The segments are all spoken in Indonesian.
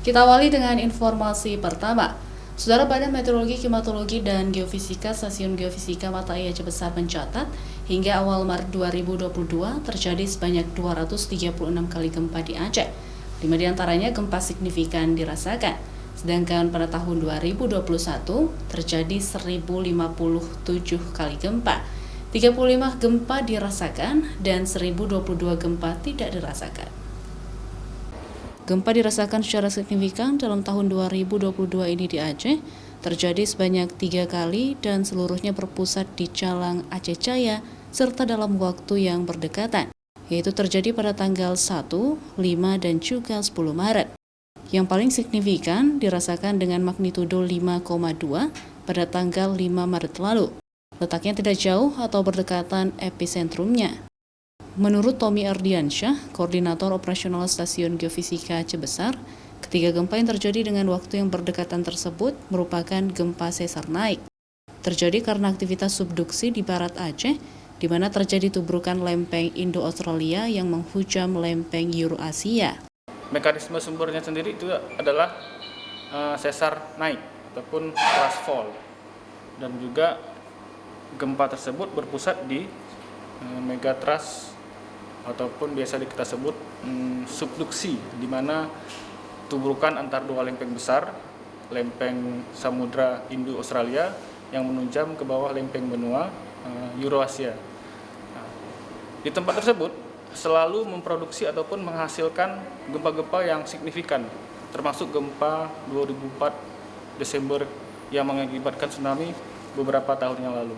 Kita awali dengan informasi pertama. Saudara, Badan Meteorologi, Klimatologi, dan Geofisika Stasiun Geofisika Matahari Aceh Besar mencatat hingga awal Maret 2022 terjadi sebanyak 236 kali gempa di Aceh. 5 diantaranya gempa signifikan dirasakan. Sedangkan pada tahun 2021 terjadi 1057 kali gempa. 35 gempa dirasakan dan 1022 gempa tidak dirasakan. Gempa dirasakan secara signifikan dalam tahun 2022 ini di Aceh, terjadi sebanyak 3 kali dan seluruhnya berpusat di Calang, Aceh Jaya, serta dalam waktu yang berdekatan, yaitu terjadi pada tanggal 1, 5, dan juga 10 Maret. Yang paling signifikan dirasakan dengan magnitudo 5,2 pada tanggal 5 Maret lalu. Letaknya tidak jauh atau berdekatan episentrumnya. Menurut Tommy Ardiansyah, Koordinator Operasional Stasiun Geofisika Aceh Besar, ketiga gempa yang terjadi dengan waktu yang berdekatan tersebut merupakan gempa sesar naik. Terjadi karena aktivitas subduksi di barat Aceh, di mana terjadi tubrukan lempeng Indo-Australia yang menghujam lempeng Eurasia. Mekanisme sumbernya sendiri itu adalah sesar naik ataupun thrust fault, dan juga gempa tersebut berpusat di megatrust ataupun biasa kita sebut subduksi, di mana tubrukan antar dua lempeng besar, lempeng Samudra Indo-Australia yang menunjam ke bawah lempeng benua Eurasia. Di tempat tersebut selalu memproduksi ataupun menghasilkan gempa-gempa yang signifikan, termasuk gempa 2004 Desember yang mengakibatkan tsunami beberapa tahun yang lalu.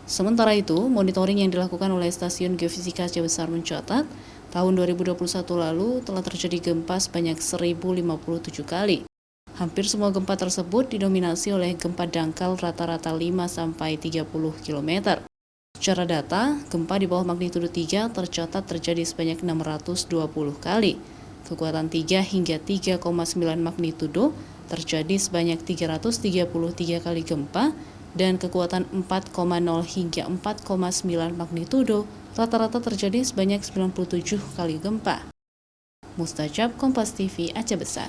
Sementara itu, monitoring yang dilakukan oleh Stasiun Geofisika Aceh Besar mencatat, tahun 2021 lalu telah terjadi gempa sebanyak 1057 kali. Hampir semua gempa tersebut didominasi oleh gempa dangkal rata-rata 5-30 km. Secara data, gempa di bawah magnitudo 3 tercatat terjadi sebanyak 620 kali. Kekuatan 3 hingga 3,9 magnitudo terjadi sebanyak 333 kali gempa, dan kekuatan 4,0 hingga 4,9 magnitudo rata-rata terjadi sebanyak 97 kali gempa. Mustajab, Kompas TV Aceh Besar.